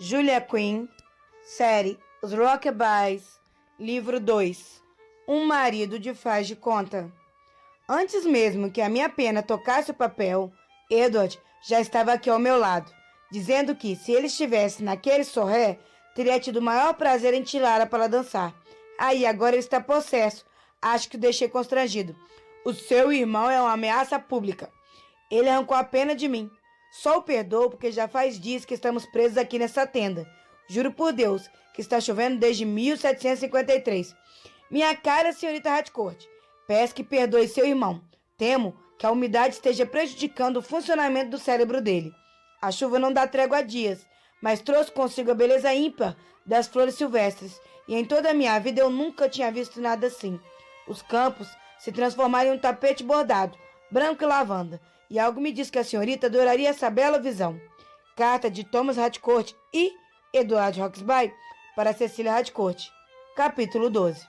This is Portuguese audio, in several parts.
Julia Quinn, série Os Rockabills, livro 2, Um marido de faz de conta. Antes mesmo que a minha pena tocasse o papel, Edward já estava aqui ao meu lado, dizendo que, se ele estivesse naquele sorré, teria tido o maior prazer em tirá-la para dançar. Aí, agora ele está possesso. Acho que o deixei constrangido. O seu irmão é uma ameaça pública. Ele arrancou a pena de mim. Só o perdoo porque já faz dias que estamos presos aqui nessa tenda. Juro por Deus que está chovendo desde 1753. Minha cara, senhorita Harcourt. Peço que perdoe seu irmão. Temo que a umidade esteja prejudicando o funcionamento do cérebro dele. A chuva não dá trégua há dias, mas trouxe consigo a beleza ímpar das flores silvestres, e em toda a minha vida eu nunca tinha visto nada assim. Os campos se transformaram em um tapete bordado, branco e lavanda, e algo me diz que a senhorita adoraria essa bela visão. Carta de Thomas Harcourt e Edward Roxby para Cecília Harcourt. Capítulo 12.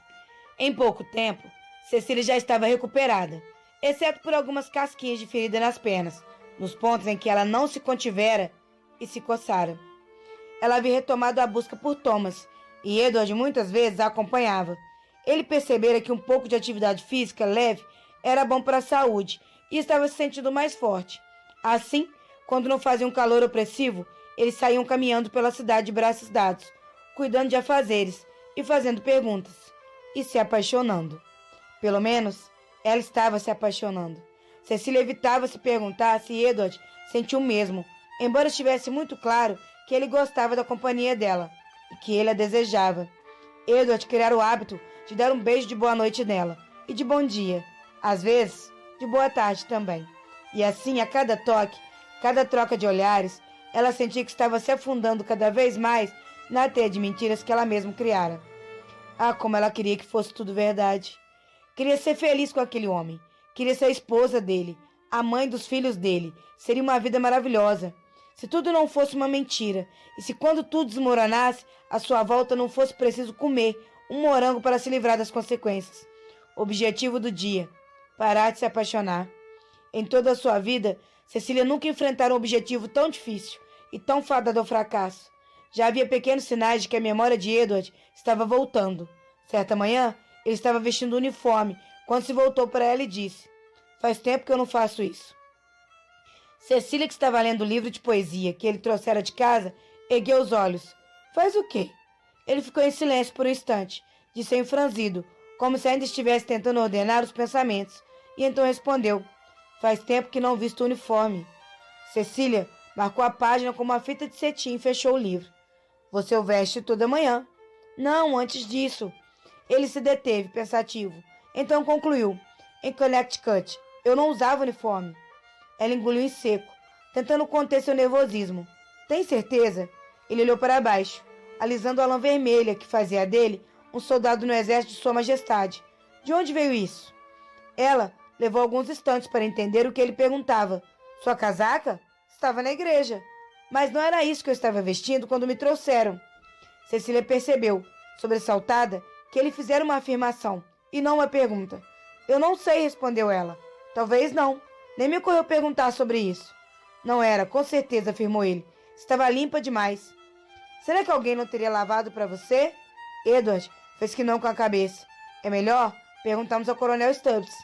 Em pouco tempo, Cecília já estava recuperada, exceto por algumas casquinhas de ferida nas pernas, nos pontos em que ela não se contivera e se coçara. Ela havia retomado a busca por Thomas, e Edward muitas vezes a acompanhava. Ele percebera que um pouco de atividade física leve era bom para a saúde e estava se sentindo mais forte. Assim, quando não fazia um calor opressivo, eles saíam caminhando pela cidade de braços dados, cuidando de afazeres e fazendo perguntas, e se apaixonando. Pelo menos, ela estava se apaixonando. Cecília evitava se perguntar se Edward sentia o mesmo, embora estivesse muito claro que ele gostava da companhia dela e que ele a desejava. Edward criara o hábito de dar um beijo de boa noite nela e de bom dia, às vezes de boa tarde também. E assim, a cada toque, cada troca de olhares, ela sentia que estava se afundando cada vez mais na teia de mentiras que ela mesma criara. Ah, como ela queria que fosse tudo verdade. Queria ser feliz com aquele homem. Queria ser a esposa dele, a mãe dos filhos dele. Seria uma vida maravilhosa. Se tudo não fosse uma mentira, e se quando tudo desmoronasse, à sua volta não fosse preciso comer um morango para se livrar das consequências. Objetivo do dia: parar de se apaixonar. Em toda a sua vida, Cecília nunca enfrentara um objetivo tão difícil e tão fadado ao fracasso. Já havia pequenos sinais de que a memória de Edward estava voltando. Certa manhã, ele estava vestindo um uniforme quando se voltou para ela e disse: "Faz tempo que eu não faço isso." Cecília, que estava lendo o livro de poesia que ele trouxera de casa, ergueu os olhos. "Faz o quê?" Ele ficou em silêncio por um instante, de seio franzido, como se ainda estivesse tentando ordenar os pensamentos, e então respondeu: "Faz tempo que não visto o uniforme." Cecília marcou a página com uma fita de cetim e fechou o livro. "Você o veste toda manhã." "Não, antes disso." Ele se deteve, pensativo. Então concluiu: "Em Connecticut, eu não usava uniforme." Ela engoliu em seco, tentando conter seu nervosismo. "Tem certeza?" Ele olhou para baixo, alisando a lã vermelha que fazia dele um soldado no exército de Sua Majestade. "De onde veio isso?" Ela levou alguns instantes para entender o que ele perguntava. "Sua casaca? Estava na igreja." "Mas não era isso que eu estava vestindo quando me trouxeram." Cecília percebeu, sobressaltada, que ele fizera uma afirmação e não uma pergunta. "Eu não sei", respondeu ela. "Talvez não. Nem me ocorreu perguntar sobre isso." "Não era, com certeza", afirmou ele. "Estava limpa demais." "Será que alguém não teria lavado para você?" Edward fez que não com a cabeça. "É melhor perguntarmos ao Coronel Stubbs."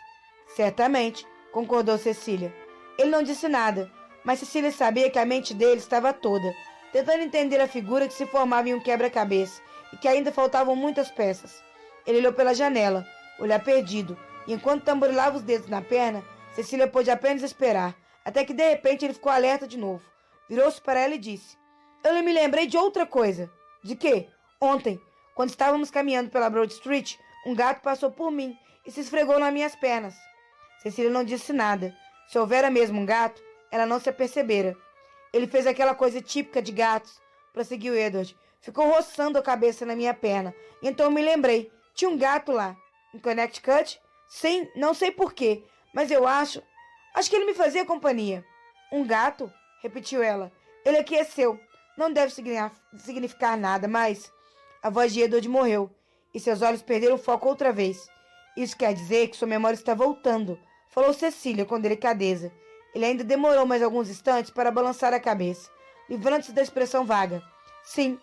"Certamente", concordou Cecília. Ele não disse nada, mas Cecília sabia que a mente dele estava toda, tentando entender a figura que se formava em um quebra-cabeça e que ainda faltavam muitas peças. Ele olhou pela janela, olhar perdido, e enquanto tamborilava os dedos na perna, Cecília pôde apenas esperar, até que de repente ele ficou alerta de novo. Virou-se para ela e disse: "Eu me lembrei de outra coisa." "De quê?" "Ontem, quando estávamos caminhando pela Broad Street, um gato passou por mim e se esfregou nas minhas pernas." Cecília não disse nada. Se houvera mesmo um gato, ela não se apercebera. "Ele fez aquela coisa típica de gatos", prosseguiu Edward. "Ficou roçando a cabeça na minha perna. Então eu me lembrei. Tinha um gato lá." "Em Connecticut?" "Sim, não sei porquê, mas eu acho que ele me fazia companhia." "Um gato?" repetiu ela. "Ele aqui é seu. Não deve significar nada, mas..." A voz de Edward morreu, e seus olhos perderam o foco outra vez. "Isso quer dizer que sua memória está voltando", falou Cecília com delicadeza. Ele ainda demorou mais alguns instantes para balançar a cabeça, livrando-se da expressão vaga. Sim,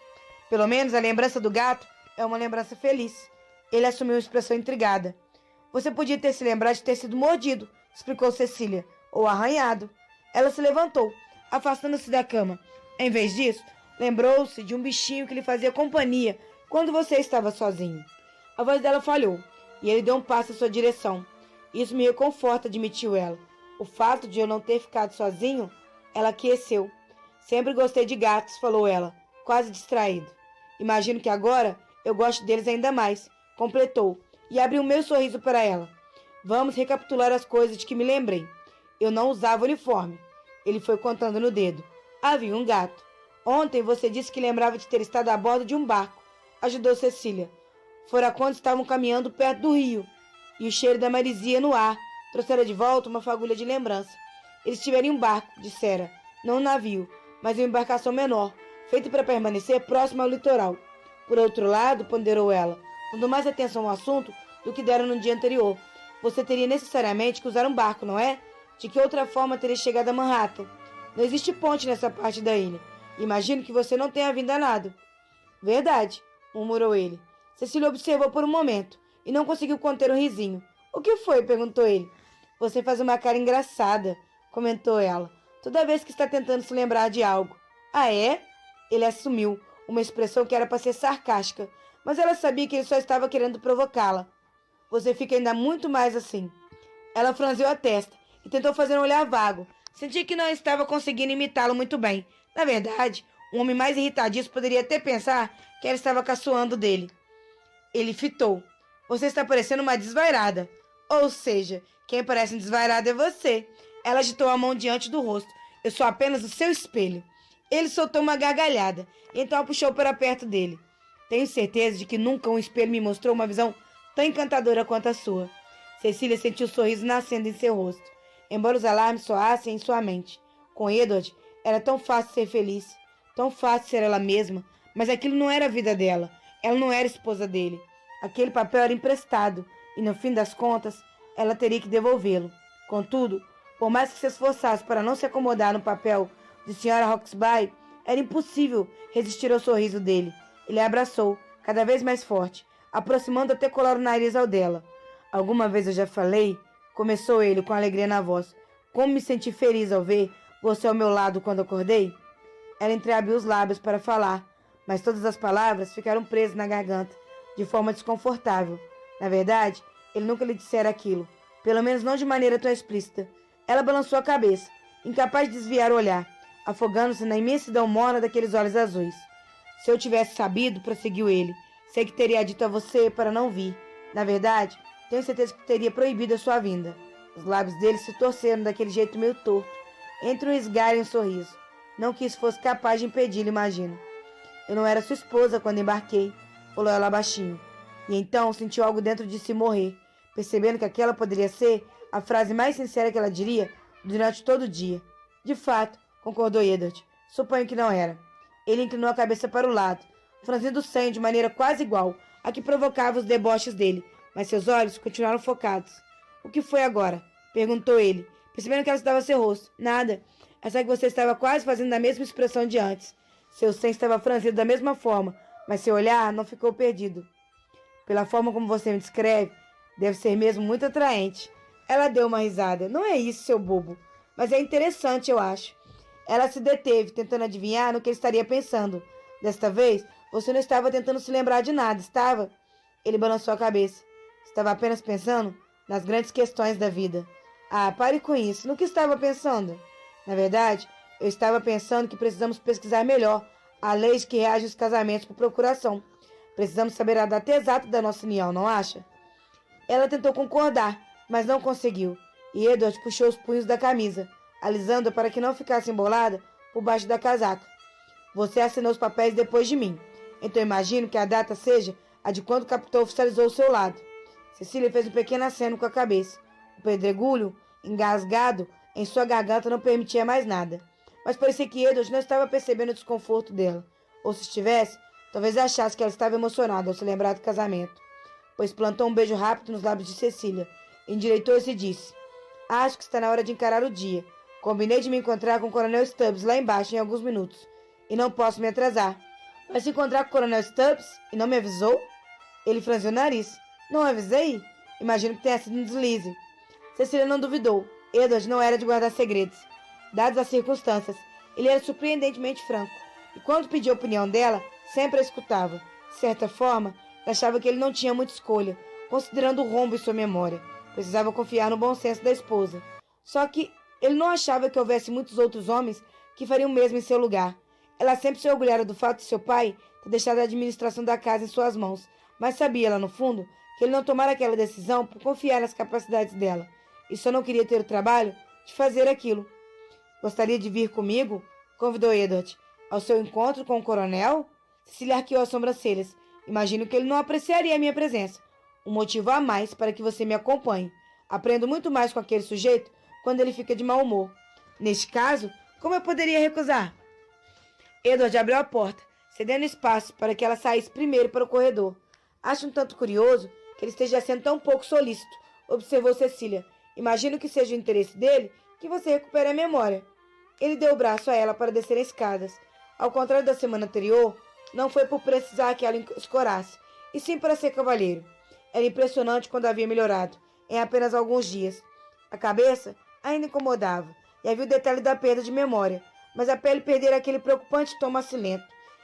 pelo menos a lembrança do gato é uma lembrança feliz. Ele assumiu uma expressão intrigada. Você podia ter se lembrado de ter sido mordido, explicou Cecília, ou arranhado. Ela se levantou, afastando-se da cama. Em vez disso, lembrou-se de um bichinho que lhe fazia companhia quando você estava sozinho. A voz dela falhou, e ele deu um passo em sua direção. Isso me reconforta, admitiu ela. O fato de eu não ter ficado sozinho, ela aqueceu. Sempre gostei de gatos, falou ela, quase distraído. Imagino que agora eu gosto deles ainda mais, completou, e abriu um meio sorriso para ela. Vamos recapitular as coisas de que me lembrei. Eu não usava uniforme. Ele foi contando no dedo. Havia um gato. Ontem você disse que lembrava de ter estado a bordo de um barco, ajudou Cecília. Fora quando estavam caminhando perto do rio, e o cheiro da marisia no ar trouxera de volta uma fagulha de lembrança. Eles estiveram em um barco, dissera, não um navio, mas uma embarcação menor, feita para permanecer próximo ao litoral. Por outro lado, ponderou ela, dando mais atenção ao assunto do que deram no dia anterior. Você teria necessariamente que usar um barco, não é? De que outra forma teria chegado a Manhattan? Não existe ponte nessa parte da ilha. Imagino que você não tenha vindo a nado. Verdade, murmurou ele. Cecília observou por um momento e não conseguiu conter um risinho. O que foi? Perguntou ele. Você faz uma cara engraçada, comentou ela, toda vez que está tentando se lembrar de algo. Ah, é? Ele assumiu uma expressão que era para ser sarcástica, mas ela sabia que ele só estava querendo provocá-la. Você fica ainda muito mais assim. Ela franziu a testa e tentou fazer um olhar vago. Senti que não estava conseguindo imitá-lo muito bem. Na verdade, um homem mais irritadiço poderia até pensar que ela estava caçoando dele. Ele fitou. Você está parecendo uma desvairada. Ou seja, quem parece um desvairado é você. Ela agitou a mão diante do rosto. Eu sou apenas o seu espelho. Ele soltou uma gargalhada e então a puxou para perto dele. Tenho certeza de que nunca um espelho me mostrou uma visão tão encantadora quanto a sua. Cecília sentiu o sorriso nascendo em seu rosto, embora os alarmes soassem em sua mente. Com Edward, era tão fácil ser feliz, tão fácil ser ela mesma, mas aquilo não era a vida dela. Ela não era esposa dele. Aquele papel era emprestado, e no fim das contas, ela teria que devolvê-lo. Contudo, por mais que se esforçasse para não se acomodar no papel de Sra. Hawksby, era impossível resistir ao sorriso dele. Ele a abraçou, cada vez mais forte, aproximando até colar o nariz ao dela. Alguma vez eu já falei, começou ele com alegria na voz, como me senti feliz ao ver você ao meu lado quando acordei? Ela entreabriu os lábios para falar, mas todas as palavras ficaram presas na garganta, de forma desconfortável. Na verdade, ele nunca lhe dissera aquilo, pelo menos não de maneira tão explícita. Ela balançou a cabeça, incapaz de desviar o olhar, afogando-se na imensidão morna daqueles olhos azuis. Se eu tivesse sabido, prosseguiu ele, sei que teria dito a você para não vir. Na verdade, tenho certeza que teria proibido a sua vinda. Os lábios dele se torceram daquele jeito meio torto, entre um esgar e um sorriso. Não que isso fosse capaz de impedi-lo, imagino. Eu não era sua esposa quando embarquei, falou ela baixinho. E então sentiu algo dentro de si morrer, percebendo que aquela poderia ser a frase mais sincera que ela diria durante todo o dia. De fato, concordou Edward. Suponho que não era. Ele inclinou a cabeça para o lado, franzindo o senho de maneira quase igual a que provocava os deboches dele, mas seus olhos continuaram focados. O que foi agora? Perguntou ele, percebendo que ela estava a seu rosto. Nada. É só que você estava quase fazendo a mesma expressão de antes. Seu senho estava franzido da mesma forma, mas seu olhar não ficou perdido. Pela forma como você me descreve, deve ser mesmo muito atraente. Ela deu uma risada. Não é isso, seu bobo. Mas é interessante, eu acho. Ela se deteve, tentando adivinhar no que ele estaria pensando. Desta vez, você não estava tentando se lembrar de nada, estava? Ele balançou a cabeça. Estava apenas pensando nas grandes questões da vida. Ah, pare com isso. No que estava pensando? Na verdade, eu estava pensando que precisamos pesquisar melhor a lei que reage aos casamentos por procuração. Precisamos saber a data exata da nossa união, não acha? Ela tentou concordar, mas não conseguiu. E Edward puxou os punhos da camisa, alisando-a para que não ficasse embolada por baixo da casaca. Você assinou os papéis depois de mim, então imagino que a data seja a de quando o capitão oficializou o seu lado. Cecília fez um pequeno aceno com a cabeça. O pedregulho, engasgado em sua garganta, não permitia mais nada. Mas parecia que Edward não estava percebendo o desconforto dela. Ou se estivesse, talvez achasse que ela estava emocionada ao se lembrar do casamento. Pois plantou um beijo rápido nos lábios de Cecília. Endireitou-se e disse: Acho que está na hora de encarar o dia. Combinei de me encontrar com o Coronel Stubbs lá embaixo em alguns minutos. E não posso me atrasar. Vai se encontrar com o Coronel Stubbs e não me avisou? Ele franziu o nariz. Não avisei? Imagino que tenha sido um deslize. Cecília não duvidou. Edward não era de guardar segredos. Dadas as circunstâncias, ele era surpreendentemente franco. E quando pedia a opinião dela, sempre a escutava. De certa forma, achava que ele não tinha muita escolha, considerando o rombo em sua memória. Precisava confiar no bom senso da esposa. Só que ele não achava que houvesse muitos outros homens que fariam o mesmo em seu lugar. Ela sempre se orgulhara do fato de seu pai ter deixado a administração da casa em suas mãos, mas sabia lá no fundo que ele não tomara aquela decisão por confiar nas capacidades dela, e só não queria ter o trabalho de fazer aquilo. Gostaria de vir comigo? Convidou Edward. Ao seu encontro com o coronel? Cecília arqueou as sobrancelhas. Imagino que ele não apreciaria a minha presença. Um motivo a mais para que você me acompanhe. Aprendo muito mais com aquele sujeito quando ele fica de mau humor. Neste caso, como eu poderia recusar? Edward abriu a porta, cedendo espaço para que ela saísse primeiro para o corredor. Acho um tanto curioso que ele esteja sendo tão pouco solícito, observou Cecília. Imagino que seja o interesse dele que você recupere a memória. Ele deu o braço a ela para descer as escadas. Ao contrário da semana anterior, não foi por precisar que ela escorasse, e sim para ser cavalheiro. Era impressionante quando havia melhorado, em apenas alguns dias. A cabeça ainda incomodava, e havia o detalhe da perda de memória, mas a pele perdera aquele preocupante tom macilento.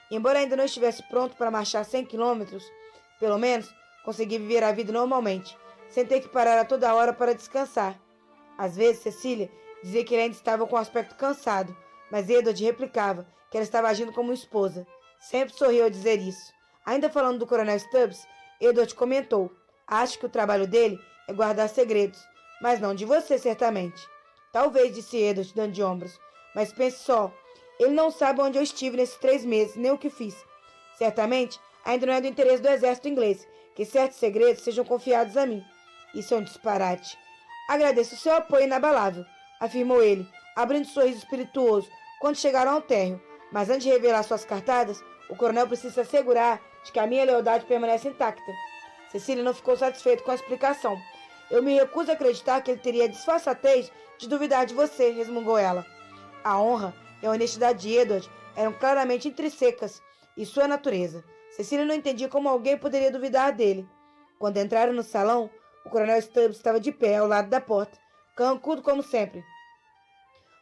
E embora ainda não estivesse pronto para marchar 100 quilômetros, pelo menos conseguia viver a vida normalmente, sem ter que parar a toda hora para descansar. Às vezes, Cecília dizia que ele ainda estava com um aspecto cansado, mas Edward replicava que ela estava agindo como esposa. Sempre sorriu ao dizer isso. Ainda falando do Coronel Stubbs, Edward comentou: acho que o trabalho dele é guardar segredos, mas não de você, certamente. Talvez, disse Edward, dando de ombros, mas pense só, ele não sabe onde eu estive nesses 3 meses, nem o que fiz. Certamente, ainda não é do interesse do exército inglês que certos segredos sejam confiados a mim. Isso é um disparate. Agradeço o seu apoio inabalável, afirmou ele, abrindo um sorriso espirituoso quando chegaram ao térreo. Mas antes de revelar suas cartadas, o coronel precisa se assegurar de que a minha lealdade permanece intacta. Cecília não ficou satisfeita com a explicação. Eu me recuso a acreditar que ele teria a disfarçatez de duvidar de você, resmungou ela. A honra e a honestidade de Edward eram claramente intrinsecas em sua natureza. Cecília não entendia como alguém poderia duvidar dele. Quando entraram no salão, o coronel Stubbs estava de pé ao lado da porta, carrancudo como sempre.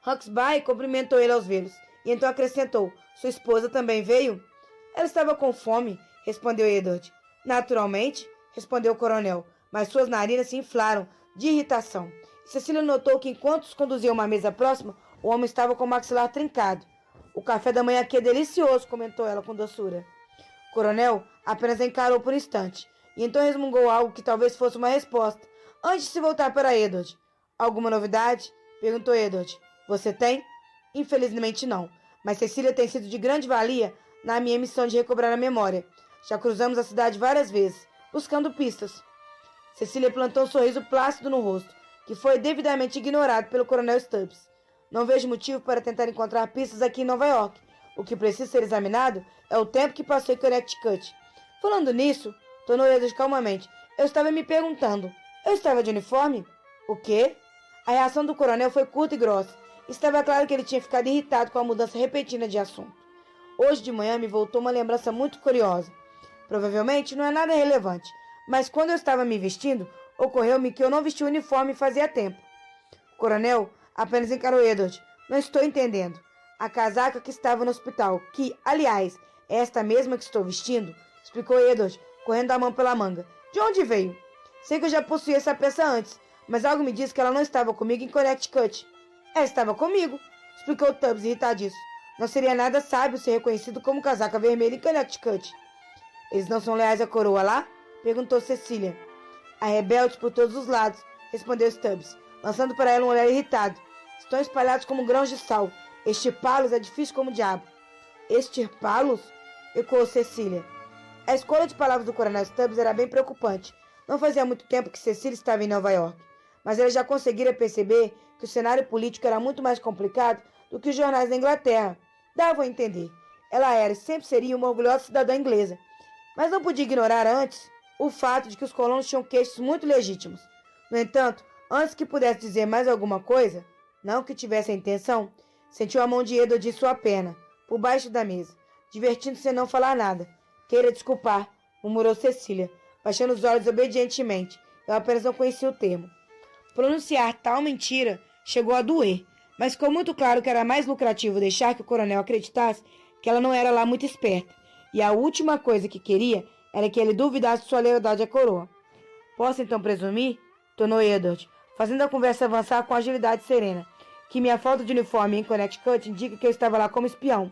Huxley cumprimentou ele aos vê-los e então acrescentou: sua esposa também veio? Ela estava com fome, respondeu Edward. Naturalmente, respondeu o coronel, mas suas narinas se inflaram de irritação. Cecília notou que enquanto os conduziam a uma mesa próxima, o homem estava com o maxilar trincado. O café da manhã aqui é delicioso, comentou ela com doçura. O coronel apenas encarou por um instante, e então resmungou algo que talvez fosse uma resposta, antes de se voltar para Edward. Alguma novidade? Perguntou Edward. Você tem? Infelizmente não, mas Cecília tem sido de grande valia na minha missão de recobrar a memória. Já cruzamos a cidade várias vezes, buscando pistas. Cecília plantou um sorriso plácido no rosto, que foi devidamente ignorado pelo coronel Stubbs. Não vejo motivo para tentar encontrar pistas aqui em Nova York. O que precisa ser examinado é o tempo que passou em Connecticut. Falando nisso, tornou Edward calmamente. Eu estava me perguntando, eu estava de uniforme? O quê? A reação do coronel foi curta e grossa. Estava claro que ele tinha ficado irritado com a mudança repentina de assunto. Hoje de manhã me voltou uma lembrança muito curiosa. Provavelmente não é nada relevante, mas quando eu estava me vestindo, ocorreu-me que eu não vesti o uniforme fazia tempo. O coronel apenas encarou Edward. Não estou entendendo. A casaca que estava no hospital, que, aliás, é esta mesma que estou vestindo, explicou Edward, correndo a mão pela manga. De onde veio? Sei que eu já possuía essa peça antes, mas algo me diz que ela não estava comigo em Connecticut. Ela estava comigo, explicou Tubbs, irritadíssimo. Não seria nada sábio ser reconhecido como casaca vermelha em Connecticut. Eles não são leais à coroa lá? Perguntou Cecília. A rebelde por todos os lados, respondeu Stubbs, lançando para ela um olhar irritado. Estão espalhados como grãos de sal. Extirpá-los é difícil como o diabo. Extirpá-los? Ecoou Cecília. A escolha de palavras do coronel Stubbs era bem preocupante. Não fazia muito tempo que Cecília estava em Nova York, mas ela já conseguira perceber que o cenário político era muito mais complicado do que os jornais da Inglaterra davam a entender. Ela era e sempre seria uma orgulhosa cidadã inglesa, mas não podia ignorar antes o fato de que os colonos tinham queixos muito legítimos. No entanto, antes que pudesse dizer mais alguma coisa, não que tivesse a intenção, sentiu a mão de Edward em sua perna, por baixo da mesa. divertindo-se sem não falar nada. Queira desculpar, murmurou Cecília, baixando os olhos obedientemente. Eu apenas não conhecia o termo. Pronunciar tal mentira chegou a doer, mas ficou muito claro que era mais lucrativo deixar que o coronel acreditasse que ela não era lá muito esperta, e a última coisa que queria era que ele duvidasse de sua lealdade à coroa. Posso então presumir, tornou Edward, fazendo a conversa avançar com agilidade serena, que minha falta de uniforme em Connecticut indica que eu estava lá como espião.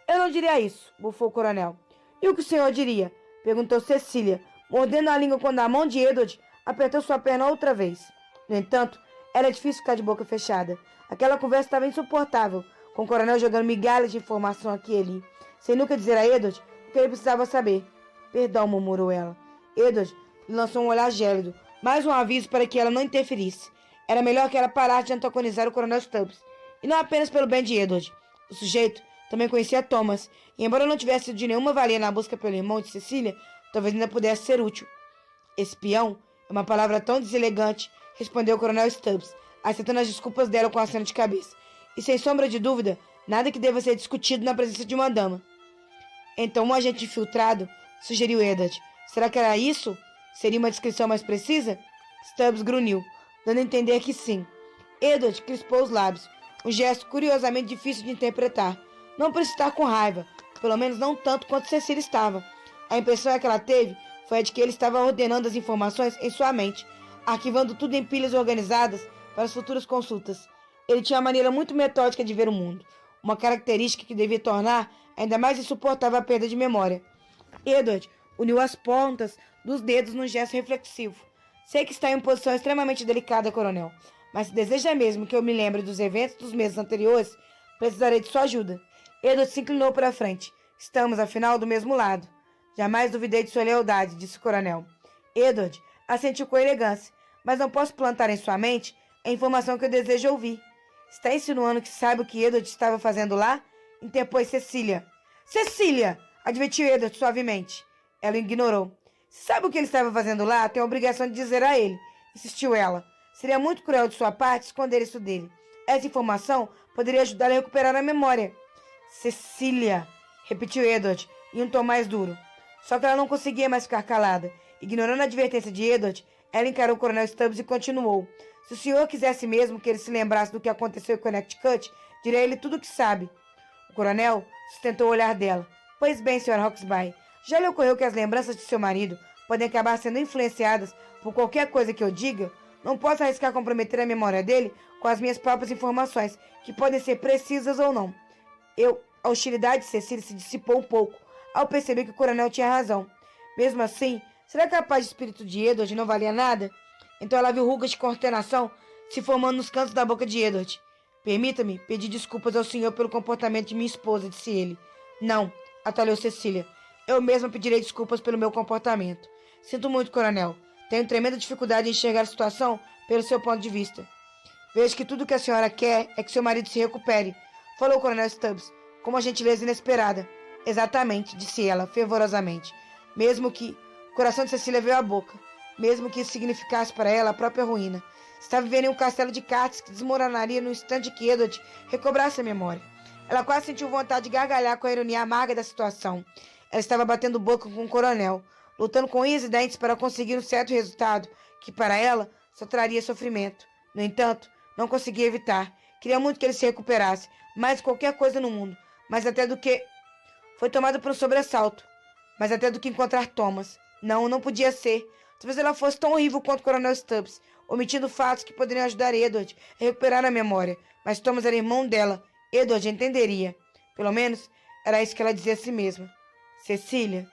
Eu não diria isso, bufou o coronel. E o que o senhor diria? Perguntou Cecília, mordendo a língua quando a mão de Edward apertou sua perna outra vez. No entanto, era difícil ficar de boca fechada. Aquela conversa estava insuportável, com o coronel jogando migalhas de informação aqui e ali, sem nunca dizer a Edward o que ele precisava saber. Perdão, murmurou ela. Edward lhe lançou um olhar gélido, mais um aviso para que ela não interferisse. Era melhor que ela parasse de antagonizar o coronel Stubbs, e não apenas pelo bem de Edward. O sujeito também conhecia Thomas, e embora não tivesse sido de nenhuma valia na busca pelo irmão de Cecília, talvez ainda pudesse ser útil. Espião é uma palavra tão deselegante, respondeu o coronel Stubbs, aceitando as desculpas dela com a aceno de cabeça. E sem sombra de dúvida, nada que deva ser discutido na presença de uma dama. Então, um agente infiltrado, sugeriu Edward. Será que era isso? Seria uma descrição mais precisa? Stubbs grunhiu, dando a entender que sim. Edward crispou os lábios, um gesto curiosamente difícil de interpretar. Não por estar com raiva, pelo menos não tanto quanto Cecília estava. A impressão que ela teve foi a de que ele estava ordenando as informações em sua mente, arquivando tudo em pilhas organizadas para as futuras consultas. Ele tinha uma maneira muito metódica de ver o mundo, uma característica que devia tornar ainda mais insuportável a perda de memória. Edward uniu as pontas dos dedos num gesto reflexivo. Sei que está em uma posição extremamente delicada, coronel, mas se deseja mesmo que eu me lembre dos eventos dos meses anteriores, precisarei de sua ajuda. Edward se inclinou para a frente. Estamos, afinal, do mesmo lado. Jamais duvidei de sua lealdade, disse o coronel. Edward assentiu com elegância, mas não posso plantar em sua mente a informação que eu desejo ouvir. Está insinuando que sabe o que Edward estava fazendo lá? Interpôs Cecília. Cecília! Advertiu Edward suavemente. Ela ignorou. Se sabe o que ele estava fazendo lá, tem a obrigação de dizer a ele, insistiu ela. Seria muito cruel de sua parte esconder isso dele. Essa informação poderia ajudar a recuperar a memória. Cecília, repetiu Edward, em um tom mais duro. Só que ela não conseguia mais ficar calada. Ignorando a advertência de Edward, ela encarou o coronel Stubbs e continuou. Se o senhor quisesse mesmo que ele se lembrasse do que aconteceu em Connecticut, diria a ele tudo o que sabe. O coronel sustentou o olhar dela. Pois bem, Sr. Hawksby, já lhe ocorreu que as lembranças de seu marido podem acabar sendo influenciadas por qualquer coisa que eu diga? Não posso arriscar comprometer a memória dele com as minhas próprias informações, que podem ser precisas ou não. A hostilidade de Cecília se dissipou um pouco, ao perceber que o coronel tinha razão. Mesmo assim, será capaz de espírito de Edward não valia nada? Então ela viu rugas de consternação se formando nos cantos da boca de Edward. Permita-me pedir desculpas ao senhor pelo comportamento de minha esposa, disse ele. Não, atalhou Cecília. Eu mesma pedirei desculpas pelo meu comportamento. Sinto muito, coronel. Tenho tremenda dificuldade em enxergar a situação pelo seu ponto de vista. Vejo que tudo o que a senhora quer é que seu marido se recupere, falou o coronel Stubbs, com uma gentileza inesperada. Exatamente, disse ela, fervorosamente. Mesmo que... O coração de Cecília veio à boca. Mesmo que isso significasse para ela a própria ruína. Estava vivendo em um castelo de cartas que desmoronaria no instante que Edward recobrasse a memória. Ela quase sentiu vontade de gargalhar com a ironia amarga da situação. Ela estava batendo boca com o coronel, lutando com unhas e dentes para conseguir um certo resultado que, para ela, só traria sofrimento. No entanto, não conseguia evitar. Queria muito que ele se recuperasse, mais de qualquer coisa no mundo. Mais até do que... Foi tomada por um sobressalto. Mais até do que encontrar Thomas. Não podia ser. Talvez ela fosse tão horrível quanto o coronel Stubbs, omitindo fatos que poderiam ajudar Edward a recuperar a memória. Mas Thomas era irmão dela. Edward entenderia. Pelo menos, era isso que ela dizia a si mesma. Cecília,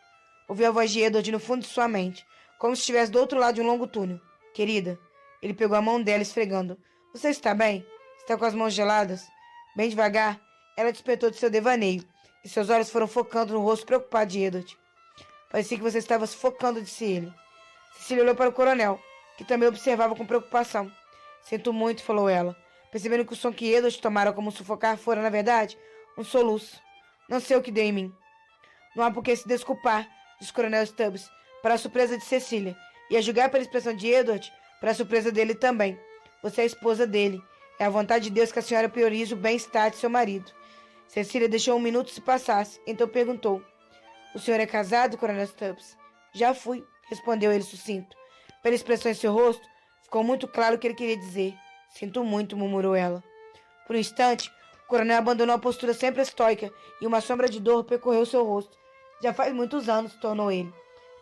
ouviu a voz de Edward no fundo de sua mente, como se estivesse do outro lado de um longo túnel. Querida, ele pegou a mão dela, esfregando. Você está bem? Está com as mãos geladas? Bem devagar, ela despertou de seu devaneio, e seus olhos foram focando no rosto preocupado de Edward. Parecia que você estava sufocando, disse ele. Cecília olhou para o coronel, que também observava com preocupação. Sinto muito, falou ela, percebendo que o som que Edward tomara como sufocar fora, na verdade, um soluço. Não sei o que deu em mim. Não há por que se desculpar, disse o coronel Stubbs, para a surpresa de Cecília, e a julgar pela expressão de Edward, para a surpresa dele também. Você é a esposa dele. É a vontade de Deus que a senhora priorize o bem-estar de seu marido. Cecília deixou um minuto se passasse, então perguntou: O senhor é casado, Coronel Stubbs? Já fui, respondeu ele sucinto. Pela expressão em seu rosto, ficou muito claro o que ele queria dizer. Sinto muito, murmurou ela. Por um instante, o coronel abandonou a postura sempre estoica e uma sombra de dor percorreu seu rosto. Já faz muitos anos, tornou ele.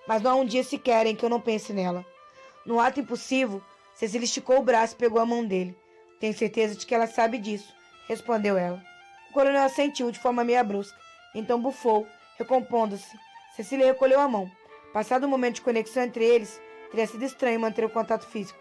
Mas não há um dia sequer em que eu não pense nela. Num ato impulsivo, Cecília esticou o braço e pegou a mão dele. Tenho certeza de que ela sabe disso, respondeu ela. O coronel assentiu de forma meia brusca, então bufou, recompondo-se. Cecília recolheu a mão. Passado um momento de conexão entre eles, teria sido estranho manter o contato físico.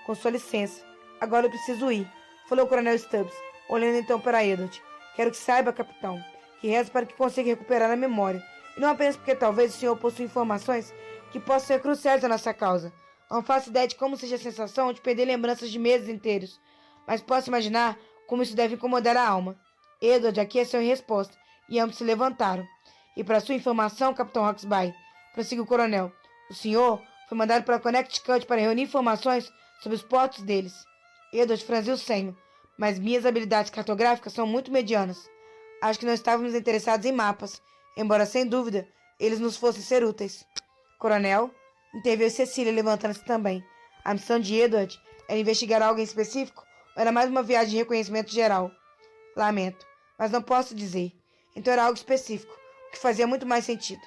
Com sua licença, agora eu preciso ir, falou o coronel Stubbs, olhando então para Edward. Quero que saiba, capitão, que rezo para que consiga recuperar a memória, e não apenas porque talvez o senhor possua informações que possam ser cruciais à nossa causa. Não faço ideia de como seja a sensação de perder lembranças de meses inteiros, mas posso imaginar como isso deve incomodar a alma. Edward aqueceu em resposta, e ambos se levantaram. E para sua informação, capitão Hawksby, prosseguiu o coronel, o senhor foi mandado para Connecticut para reunir informações sobre os portos deles. Edward franziu o senho, mas minhas habilidades cartográficas são muito medianas. Acho que não estávamos interessados em mapas, embora sem dúvida eles nos fossem ser úteis. Coronel, interveio Cecília, levantando-se também. A missão de Edward era investigar algo em específico ou era mais uma viagem de reconhecimento geral? Lamento, mas não posso dizer. Então era algo específico, o que fazia muito mais sentido.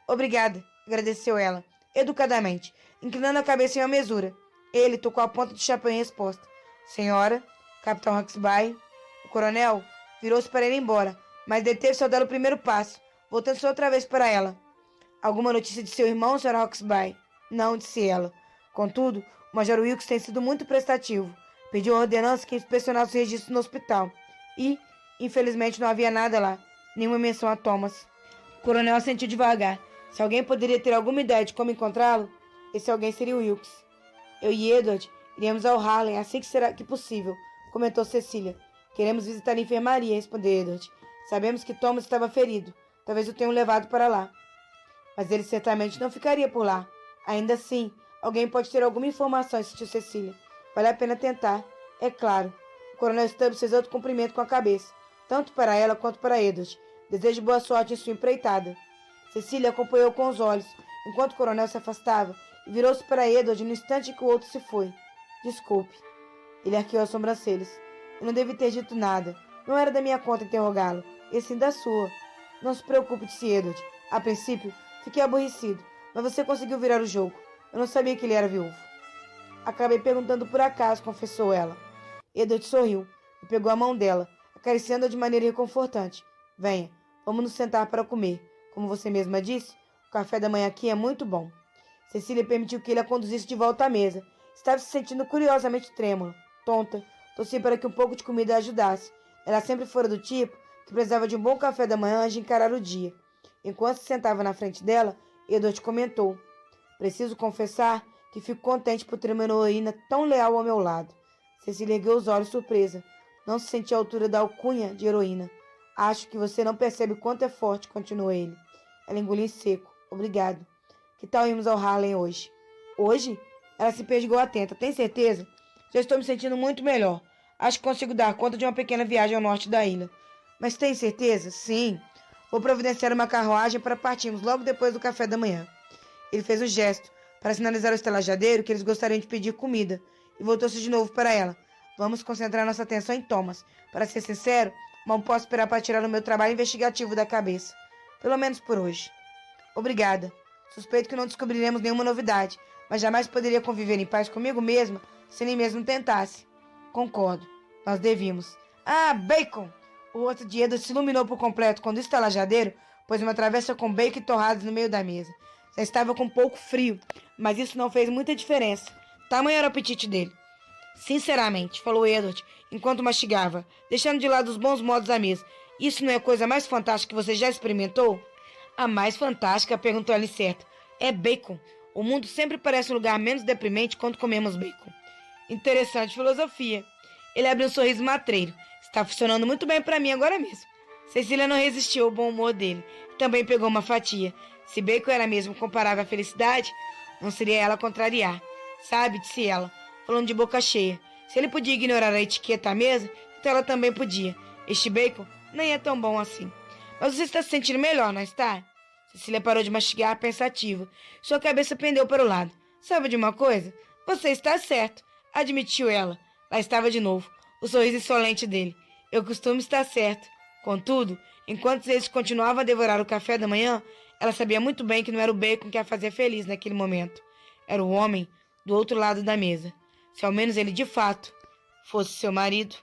Obrigada, agradeceu ela, educadamente, inclinando a cabeça em uma mesura. Ele tocou a ponta do chapéu em resposta. Senhora, capitão Hawksby. O coronel virou-se para ir embora, mas deteve-se ao dar o primeiro passo, voltando-se outra vez para ela. Alguma notícia de seu irmão, Sr. Hawksby? Não, disse ela. Contudo, o Major Wilkes tem sido muito prestativo. Pediu a ordenança que inspecionasse os registros no hospital. E, infelizmente, não havia nada lá. Nenhuma menção a Thomas. O coronel assentiu devagar. Se alguém poderia ter alguma ideia de como encontrá-lo, esse alguém seria o Wilkes. Eu e Edward iremos ao Harlem assim que será que possível, comentou Cecília. Queremos visitar a enfermaria, respondeu Edward. Sabemos que Thomas estava ferido. Talvez o tenham levado para lá. Mas ele certamente não ficaria por lá. Ainda assim, alguém pode ter alguma informação, insistiu Cecília. Vale a pena tentar. É claro. O coronel Stubbs fez outro cumprimento com a cabeça, tanto para ela quanto para Edward. Desejo boa sorte em sua empreitada. Cecília acompanhou com os olhos, enquanto o coronel se afastava, e virou-se para Edward no instante em que o outro se foi. Desculpe. Ele arqueou as sobrancelhas. Eu não devia ter dito nada. Não era da minha conta interrogá-lo, e sim da sua. Não se preocupe, disse Edward. A princípio, fiquei aborrecido, mas você conseguiu virar o jogo. Eu não sabia que ele era viúvo. Acabei perguntando por acaso, confessou ela. Edward sorriu e pegou a mão dela, acariciando-a de maneira reconfortante. Venha, vamos nos sentar para comer. Como você mesma disse, o café da manhã aqui é muito bom. Cecília permitiu que ele a conduzisse de volta à mesa. Estava se sentindo curiosamente trêmula, tonta. Torcia para que um pouco de comida a ajudasse. Ela sempre fora do tipo que precisava de um bom café da manhã antes de encarar o dia. Enquanto se sentava na frente dela, Edward comentou. Preciso confessar que fico contente por ter uma heroína tão leal ao meu lado. Cecília ergueu os olhos surpresa. Não se sentia à altura da alcunha de heroína. Acho que você não percebe o quanto é forte, continuou ele. Ela engoliu em seco. Obrigado. Que tal irmos ao Harlem hoje? Hoje? Ela se perdigou atenta. Tem certeza? Já estou me sentindo muito melhor. Acho que consigo dar conta de uma pequena viagem ao norte da ilha. Mas tem certeza? Sim. Vou providenciar uma carruagem para partirmos logo depois do café da manhã. Ele fez um gesto para sinalizar ao estalajadeiro que eles gostariam de pedir comida e voltou-se de novo para ela. Vamos concentrar nossa atenção em Thomas. Para ser sincero, não posso esperar para tirar o meu trabalho investigativo da cabeça. Pelo menos por hoje. Obrigada. Suspeito que não descobriremos nenhuma novidade, mas jamais poderia conviver em paz comigo mesma se nem mesmo tentasse. Concordo. Nós devíamos. Ah, bacon! O rosto de Edward se iluminou por completo quando o estalajadeiro pôs uma travessa com bacon e torradas no meio da mesa. Já estava com um pouco frio, mas isso não fez muita diferença. Tamanho era o apetite dele. Sinceramente, falou Edward, enquanto mastigava, deixando de lado os bons modos da mesa. Isso não é a coisa mais fantástica que você já experimentou? A mais fantástica, perguntou ela incerta. É bacon. O mundo sempre parece um lugar menos deprimente quando comemos bacon. Interessante filosofia. Ele abriu um sorriso matreiro. Está funcionando muito bem para mim agora mesmo. Cecília não resistiu ao bom humor dele. Também pegou uma fatia. Se bacon era mesmo comparável à felicidade, não seria ela contrariar. Sabe, disse ela, falando de boca cheia. Se ele podia ignorar a etiqueta à mesa, então ela também podia. Este bacon nem é tão bom assim. Mas você está se sentindo melhor, não está? Cecília parou de mastigar, pensativa. Sua cabeça pendeu para o lado. Sabe de uma coisa? Você está certo, admitiu ela. Lá estava de novo, o sorriso insolente dele. Eu costumo estar certo. Contudo, enquanto eles continuavam a devorar o café da manhã, ela sabia muito bem que não era o bacon que a fazia feliz naquele momento. Era o homem do outro lado da mesa. Se ao menos ele, de fato, fosse seu marido.